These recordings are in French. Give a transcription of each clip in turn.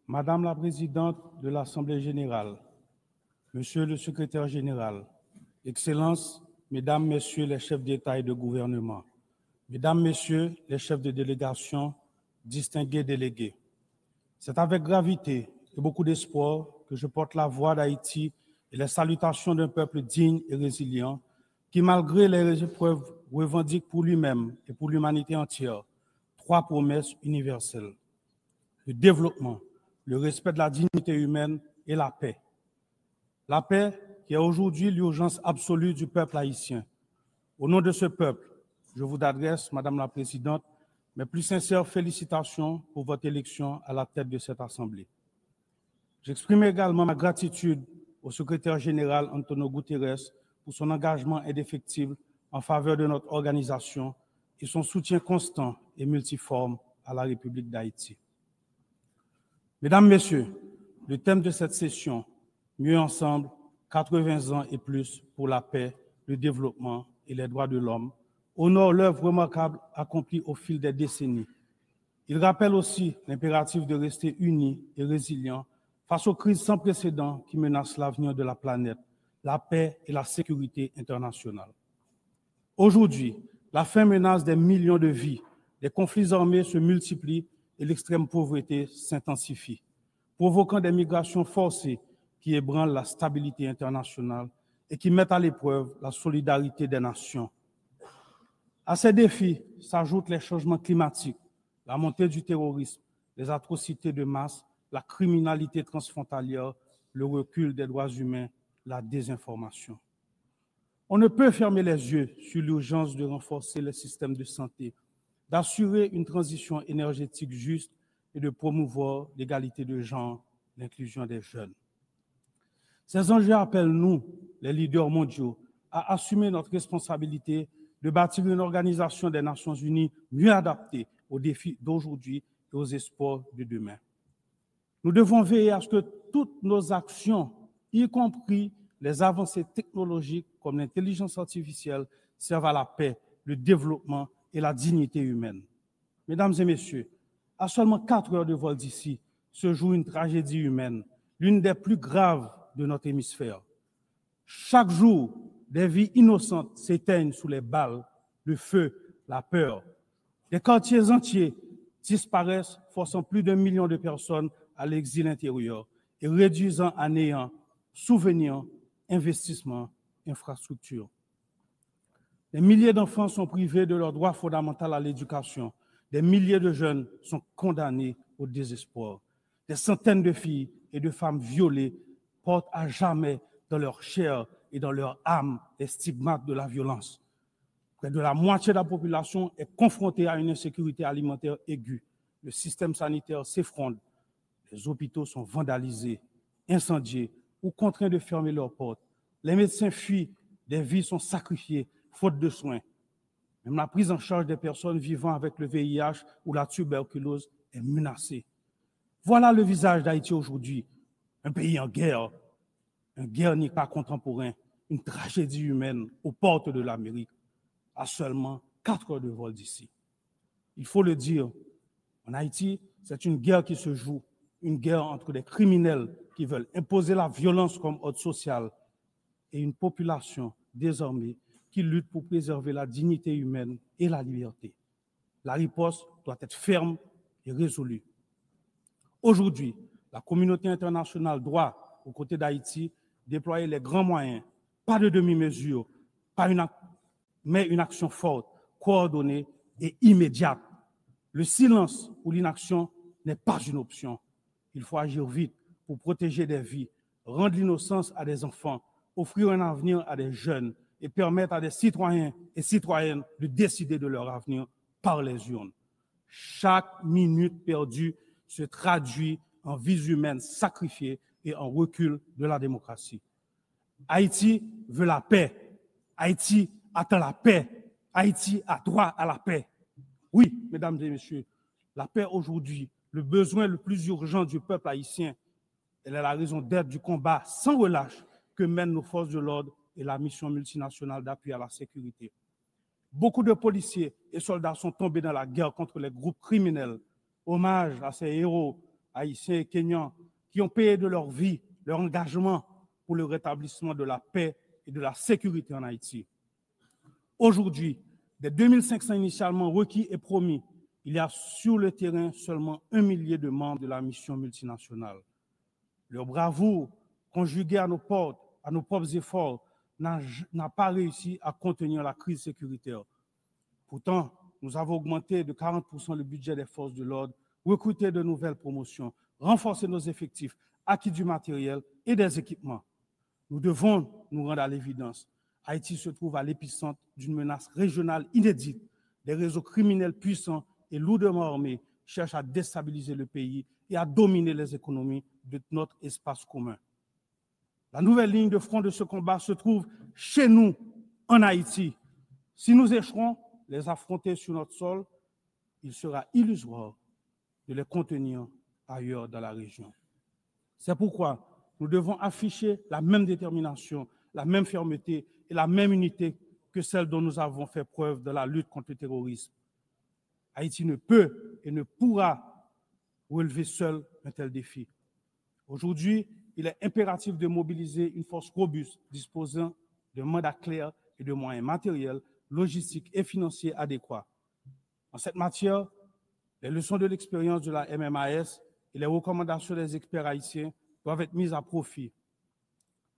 Madame la Présidente de l'Assemblée générale, Monsieur le Secrétaire général, Excellences, Mesdames, Messieurs les chefs d'État et de gouvernement, Mesdames, Messieurs les chefs de délégation, distingués délégués, c'est avec gravité et beaucoup d'espoir que je porte la voix d'Haïti et les salutations d'un peuple digne et résilient qui, malgré les épreuves, revendique pour lui-même et pour l'humanité entière trois promesses universelles: le développement, le respect de la dignité humaine et la paix. La paix qui est aujourd'hui l'urgence absolue du peuple haïtien. Au nom de ce peuple, je vous adresse, Madame la Présidente, mes plus sincères félicitations pour votre élection à la tête de cette Assemblée. J'exprime également ma gratitude au secrétaire général Antonio Guterres pour son engagement indéfectible en faveur de notre organisation et son soutien constant et multiforme à la République d'Haïti. Mesdames, Messieurs, le thème de cette session, Mieux ensemble, 80 ans et plus pour la paix, le développement et les droits de l'homme, honore l'œuvre remarquable accomplie au fil des décennies. Il rappelle aussi l'impératif de rester unis et résilients face aux crises sans précédent qui menacent l'avenir de la planète, la paix et la sécurité internationale. Aujourd'hui, la faim menace des millions de vies, les conflits armés se multiplient et l'extrême pauvreté s'intensifie, provoquant des migrations forcées qui ébranlent la stabilité internationale et qui mettent à l'épreuve la solidarité des nations. À ces défis s'ajoutent les changements climatiques, la montée du terrorisme, les atrocités de masse, la criminalité transfrontalière, le recul des droits humains, la désinformation. On ne peut fermer les yeux sur l'urgence de renforcer le système de santé, d'assurer une transition énergétique juste et de promouvoir l'égalité de genre, l'inclusion des jeunes. Ces enjeux appellent nous, les leaders mondiaux, à assumer notre responsabilité de bâtir une organisation des Nations Unies mieux adaptée aux défis d'aujourd'hui et aux espoirs de demain. Nous devons veiller à ce que toutes nos actions, y compris les avancées technologiques comme l'intelligence artificielle, servent à la paix, le développement et la dignité humaine. Mesdames et messieurs, à seulement 4 heures de vol d'ici se joue une tragédie humaine, l'une des plus graves de notre hémisphère. Chaque jour, des vies innocentes s'éteignent sous les balles, le feu, la peur. Des quartiers entiers disparaissent, forçant plus d'1 million de personnes à l'exil intérieur et réduisant à néant souvenirs, investissements, infrastructures. Des milliers d'enfants sont privés de leur droit fondamental à l'éducation. Des milliers de jeunes sont condamnés au désespoir. Des centaines de filles et de femmes violées portent à jamais dans leur chair et dans leur âme les stigmates de la violence. Près de la moitié de la population est confrontée à une insécurité alimentaire aiguë. Le système sanitaire s'effondre. Les hôpitaux sont vandalisés, incendiés ou contraints de fermer leurs portes. Les médecins fuient, des vies sont sacrifiées, faute de soins. Même la prise en charge des personnes vivant avec le VIH ou la tuberculose est menacée. Voilà le visage d'Haïti aujourd'hui, un pays en guerre, un Guernica contemporain, une tragédie humaine aux portes de l'Amérique, à seulement 4 heures de vol d'ici. Il faut le dire, en Haïti, c'est une guerre qui se joue, une guerre entre des criminels qui veulent imposer la violence comme ordre social et une population désarmée qui lutte pour préserver la dignité humaine et la liberté. La riposte doit être ferme et résolue. Aujourd'hui, la communauté internationale doit, aux côtés d'Haïti, déployer les grands moyens, pas de demi-mesure, mais une action forte, coordonnée et immédiate. Le silence ou l'inaction n'est pas une option. Il faut agir vite pour protéger des vies, rendre l'innocence à des enfants, offrir un avenir à des jeunes et permettre à des citoyens et citoyennes de décider de leur avenir par les urnes. Chaque minute perdue se traduit en vies humaines sacrifiées et en recul de la démocratie. Haïti veut la paix. Haïti attend la paix. Haïti a droit à la paix. Oui, mesdames et messieurs, la paix aujourd'hui, le besoin le plus urgent du peuple haïtien, elle est la raison d'être du combat sans relâche que mènent nos forces de l'ordre et la mission multinationale d'appui à la sécurité. Beaucoup de policiers et soldats sont tombés dans la guerre contre les groupes criminels. Hommage à ces héros, Haïtiens et Kenyans, qui ont payé de leur vie, leur engagement pour le rétablissement de la paix et de la sécurité en Haïti. Aujourd'hui, des 2500 initialement requis et promis, il y a sur le terrain seulement 1 millier de membres de la mission multinationale. Leur bravoure, conjuguée à nos propres efforts, n'a pas réussi à contenir la crise sécuritaire. Pourtant, nous avons augmenté de 40% le budget des forces de l'ordre, recruté de nouvelles promotions, renforcé nos effectifs, acquis du matériel et des équipements. Nous devons nous rendre à l'évidence. Haïti se trouve à l'épicentre d'une menace régionale inédite. Des réseaux criminels puissants et lourdement armés cherchent à déstabiliser le pays et à dominer les économies de notre espace commun. La nouvelle ligne de front de ce combat se trouve chez nous, en Haïti. Si nous échouons les affronter sur notre sol, il sera illusoire de les contenir ailleurs dans la région. C'est pourquoi nous devons afficher la même détermination, la même fermeté et la même unité que celle dont nous avons fait preuve dans la lutte contre le terrorisme. Haïti ne peut et ne pourra relever seul un tel défi. Aujourd'hui, il est impératif de mobiliser une force robuste disposant de mandats clairs et de moyens matériels, logistiques et financiers adéquats. En cette matière, les leçons de l'expérience de la MMAS et les recommandations des experts haïtiens doivent être mises à profit.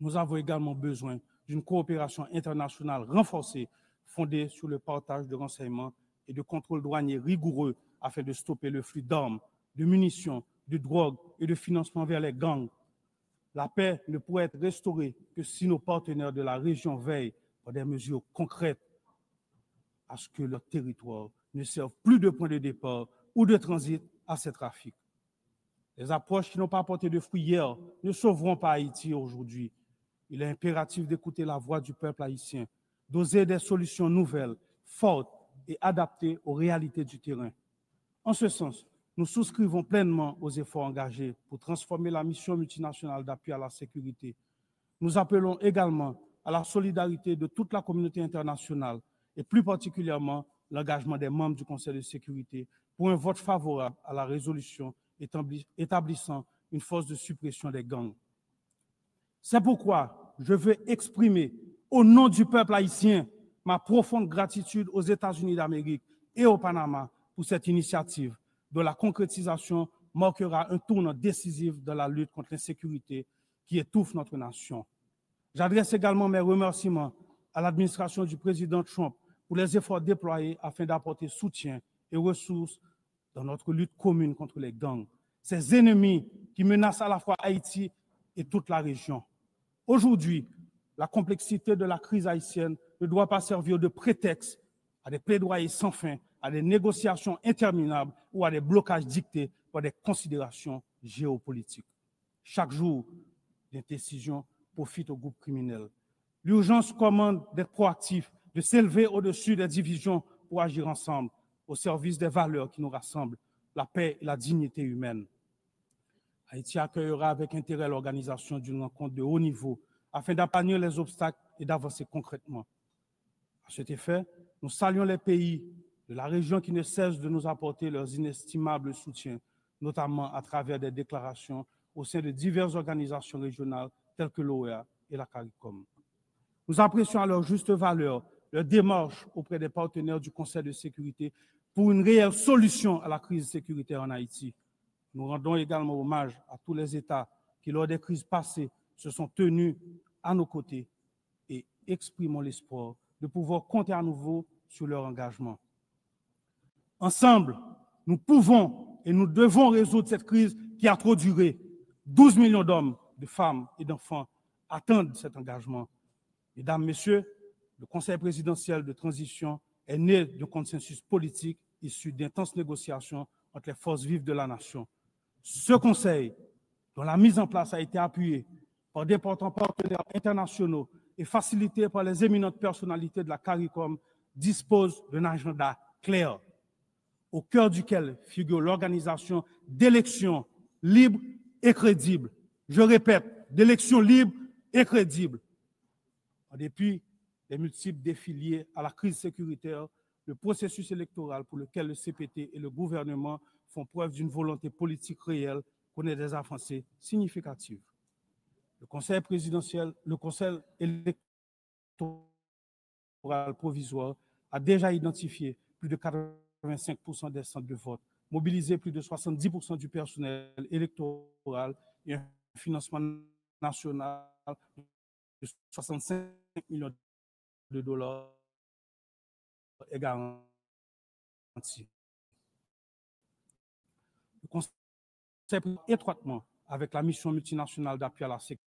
Nous avons également besoin d'une coopération internationale renforcée, fondée sur le partage de renseignements et de contrôles douaniers rigoureux afin de stopper le flux d'armes, de munitions, de drogue et de financement vers les gangs. La paix ne pourrait être restaurée que si nos partenaires de la région veillent par des mesures concrètes à ce que leur territoire ne serve plus de point de départ ou de transit à ces trafics. Les approches qui n'ont pas porté de fruits hier ne sauveront pas Haïti aujourd'hui. Il est impératif d'écouter la voix du peuple haïtien, d'oser des solutions nouvelles, fortes et adaptées aux réalités du terrain. En ce sens, nous souscrivons pleinement aux efforts engagés pour transformer la mission multinationale d'appui à la sécurité. Nous appelons également à la solidarité de toute la communauté internationale et plus particulièrement l'engagement des membres du Conseil de sécurité pour un vote favorable à la résolution établissant une force de suppression des gangs. C'est pourquoi je veux exprimer au nom du peuple haïtien ma profonde gratitude aux États-Unis d'Amérique et au Panama pour cette initiative dont la concrétisation marquera un tournant décisif dans la lutte contre l'insécurité qui étouffe notre nation. J'adresse également mes remerciements à l'administration du président Trump pour les efforts déployés afin d'apporter soutien et ressources dans notre lutte commune contre les gangs, ces ennemis qui menacent à la fois Haïti et toute la région. Aujourd'hui, la complexité de la crise haïtienne ne doit pas servir de prétexte à des plaidoyers sans fin, à des négociations interminables ou à des blocages dictés par des considérations géopolitiques. Chaque jour, des décisions profitent aux groupes criminels. L'urgence commande d'être proactif, de s'élever au-dessus des divisions pour agir ensemble, au service des valeurs qui nous rassemblent, la paix et la dignité humaine. Haïti accueillera avec intérêt l'organisation d'une rencontre de haut niveau afin d'aplanir les obstacles et d'avancer concrètement. À cet effet, nous saluons les pays de la région qui ne cessent de nous apporter leurs inestimables soutiens, notamment à travers des déclarations au sein de diverses organisations régionales telles que l'OEA et la CARICOM. Nous apprécions à leur juste valeur leur démarche auprès des partenaires du Conseil de sécurité pour une réelle solution à la crise sécuritaire en Haïti. Nous rendons également hommage à tous les États qui, lors des crises passées, se sont tenus à nos côtés et exprimons l'espoir de pouvoir compter à nouveau sur leur engagement. Ensemble, nous pouvons et nous devons résoudre cette crise qui a trop duré. 12 millions d'hommes, de femmes et d'enfants attendent cet engagement. Mesdames, Messieurs, le Conseil présidentiel de transition est né d'un consensus politique issu d'intenses négociations entre les forces vives de la nation. Ce Conseil, dont la mise en place a été appuyée par d'importants partenaires internationaux et facilité par les éminentes personnalités de la CARICOM, dispose d'un agenda clair, au cœur duquel figure l'organisation d'élections libres et crédibles. Je répète, d'élections libres et crédibles. En dépit des multiples défis liés à la crise sécuritaire, le processus électoral pour lequel le CPT et le gouvernement font preuve d'une volonté politique réelle connaît des avancées significatives. Le Conseil électoral provisoire a déjà identifié plus de 85% des centres de vote, mobilisé plus de 70% du personnel électoral et un financement national de 65 millions de dollars est garanti. Le Conseil travaille étroitement avec la mission multinationale d'appui à la sécurité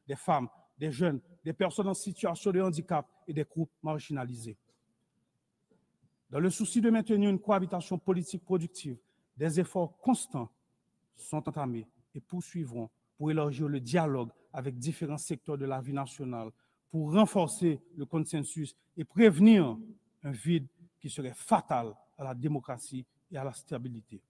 des femmes, des jeunes, des personnes en situation de handicap et des groupes marginalisés. Dans le souci de maintenir une cohabitation politique productive, des efforts constants sont entamés et poursuivront pour élargir le dialogue avec différents secteurs de la vie nationale, pour renforcer le consensus et prévenir un vide qui serait fatal à la démocratie et à la stabilité.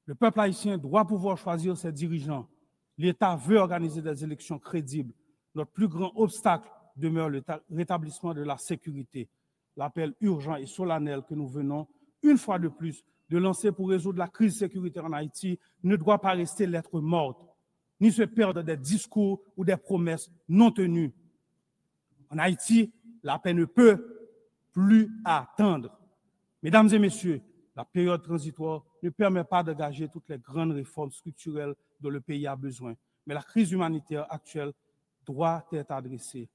Le peuple haïtien doit pouvoir choisir ses dirigeants. L'État veut organiser des élections crédibles. Notre plus grand obstacle demeure le rétablissement de la sécurité. L'appel urgent et solennel que nous venons, une fois de plus, de lancer pour résoudre la crise sécuritaire en Haïti ne doit pas rester lettre morte, ni se perdre des discours ou des promesses non tenues. En Haïti, la paix ne peut plus attendre. Mesdames et messieurs, la période transitoire ne permet pas d'engager toutes les grandes réformes structurelles dont le pays a besoin, mais la crise humanitaire actuelle doit être adressée.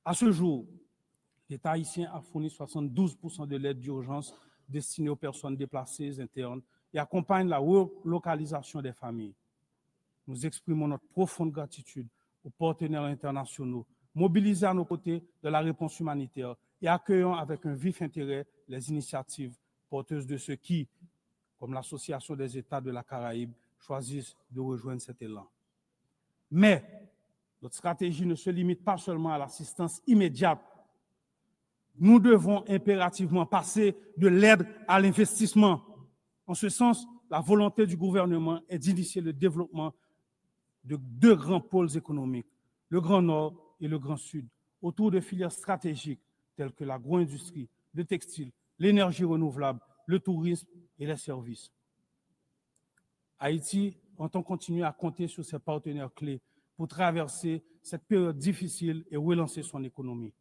À ce jour, l'État haïtien a fourni 72% de l'aide d'urgence destinée aux personnes déplacées internes et accompagne la relocalisation des familles. Nous exprimons notre profonde gratitude aux partenaires internationaux mobilisés à nos côtés de la réponse humanitaire et accueillons avec un vif intérêt les initiatives porteuses de ceux qui, comme l'Association des États de la Caraïbe, choisissent de rejoindre cet élan. Mais notre stratégie ne se limite pas seulement à l'assistance immédiate. Nous devons impérativement passer de l'aide à l'investissement. En ce sens, la volonté du gouvernement est d'initier le développement de deux grands pôles économiques, le Grand Nord et le Grand Sud, autour de filières stratégiques telles que l'agro-industrie, le textile, l'énergie renouvelable, le tourisme et les services. Haïti entend continuer à compter sur ses partenaires clés pour traverser cette période difficile et relancer son économie.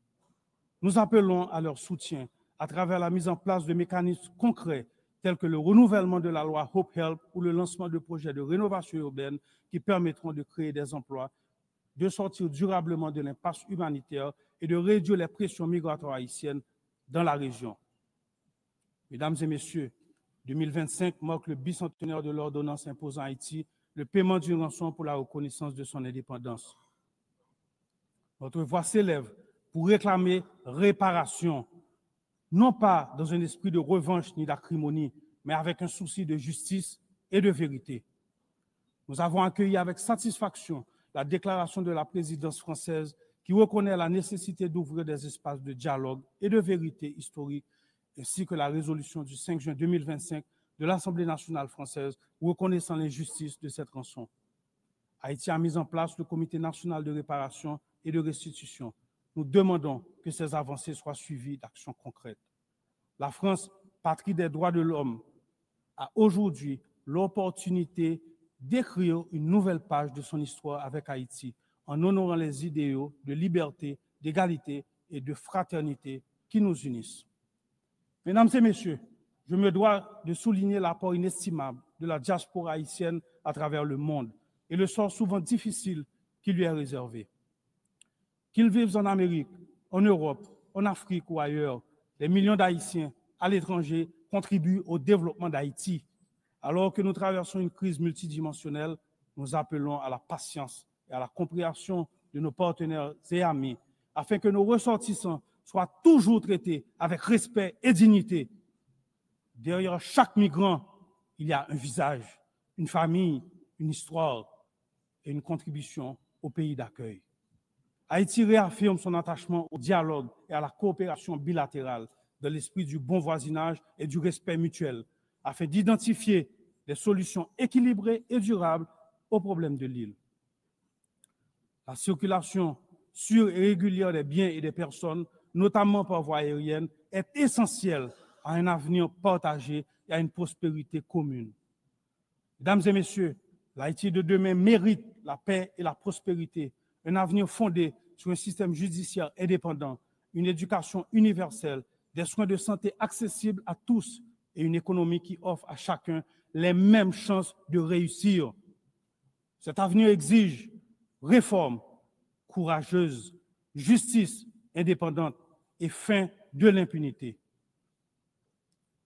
Nous appelons à leur soutien à travers la mise en place de mécanismes concrets tels que le renouvellement de la loi Hope Help ou le lancement de projets de rénovation urbaine qui permettront de créer des emplois, de sortir durablement de l'impasse humanitaire et de réduire les pressions migratoires haïtiennes dans la région. Mesdames et messieurs, 2025 marque le bicentenaire de l'ordonnance imposant à Haïti le paiement d'une rançon pour la reconnaissance de son indépendance. Notre voix s'élève pour réclamer réparation, non pas dans un esprit de revanche ni d'acrimonie, mais avec un souci de justice et de vérité. Nous avons accueilli avec satisfaction la déclaration de la présidence française qui reconnaît la nécessité d'ouvrir des espaces de dialogue et de vérité historique, ainsi que la résolution du 5 juin 2025 de l'Assemblée nationale française reconnaissant l'injustice de cette rançon. Haïti a mis en place le Comité national de réparation et de restitution. Nous demandons que ces avancées soient suivies d'actions concrètes. La France, patrie des droits de l'homme, a aujourd'hui l'opportunité d'écrire une nouvelle page de son histoire avec Haïti en honorant les idéaux de liberté, d'égalité et de fraternité qui nous unissent. Mesdames et messieurs, je me dois de souligner l'apport inestimable de la diaspora haïtienne à travers le monde et le sort souvent difficile qui lui est réservé. Qu'ils vivent en Amérique, en Europe, en Afrique ou ailleurs, les millions d'Haïtiens à l'étranger contribuent au développement d'Haïti. Alors que nous traversons une crise multidimensionnelle, nous appelons à la patience et à la compréhension de nos partenaires et amis, afin que nos ressortissants soient toujours traités avec respect et dignité. Derrière chaque migrant, il y a un visage, une famille, une histoire et une contribution au pays d'accueil. Haïti réaffirme son attachement au dialogue et à la coopération bilatérale dans l'esprit du bon voisinage et du respect mutuel, afin d'identifier des solutions équilibrées et durables aux problèmes de l'île. La circulation sûre et régulière des biens et des personnes, notamment par voie aérienne, est essentielle à un avenir partagé et à une prospérité commune. Mesdames et messieurs, l'Haïti de demain mérite la paix et la prospérité, un avenir fondé sur un système judiciaire indépendant, une éducation universelle, des soins de santé accessibles à tous et une économie qui offre à chacun les mêmes chances de réussir. Cet avenir exige réforme courageuse, justice indépendante et fin de l'impunité.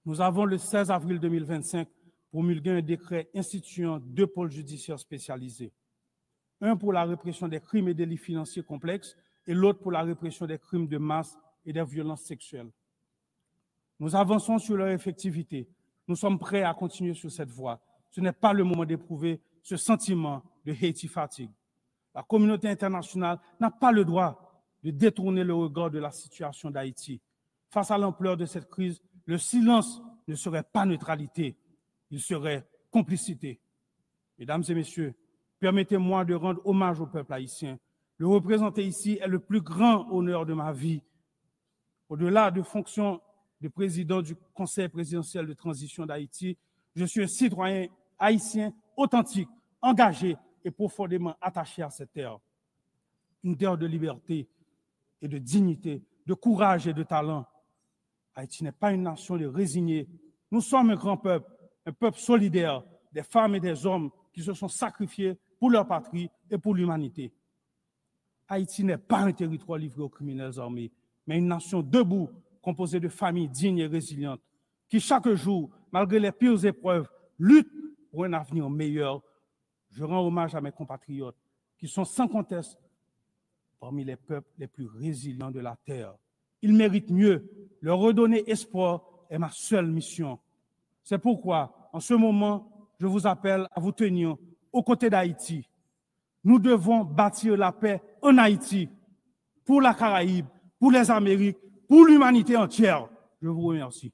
Nous avons le 16 avril 2025 promulgué un décret instituant 2 pôles judiciaires spécialisés. Un pour la répression des crimes et délits financiers complexes et l'autre pour la répression des crimes de masse et des violences sexuelles. Nous avançons sur leur effectivité. Nous sommes prêts à continuer sur cette voie. Ce n'est pas le moment d'éprouver ce sentiment de Haiti fatigue. La communauté internationale n'a pas le droit de détourner le regard de la situation d'Haïti. Face à l'ampleur de cette crise, le silence ne serait pas neutralité, il serait complicité. Mesdames et messieurs, permettez-moi de rendre hommage au peuple haïtien. Le représenter ici est le plus grand honneur de ma vie. Au-delà de fonction de président du Conseil présidentiel de transition d'Haïti, je suis un citoyen haïtien authentique, engagé et profondément attaché à cette terre. Une terre de liberté et de dignité, de courage et de talent. Haïti n'est pas une nation de résignés. Nous sommes un grand peuple, un peuple solidaire, des femmes et des hommes qui se sont sacrifiés pour leur patrie et pour l'humanité. Haïti n'est pas un territoire livré aux criminels armés, mais une nation debout, composée de familles dignes et résilientes, qui chaque jour, malgré les pires épreuves, luttent pour un avenir meilleur. Je rends hommage à mes compatriotes qui sont sans conteste parmi les peuples les plus résilients de la terre. Ils méritent mieux. Leur redonner espoir est ma seule mission. C'est pourquoi, en ce moment, je vous appelle à vous tenir aux côtés d'Haïti. Nous devons bâtir la paix en Haïti, pour la Caraïbe, pour les Amériques, pour l'humanité entière. Je vous remercie.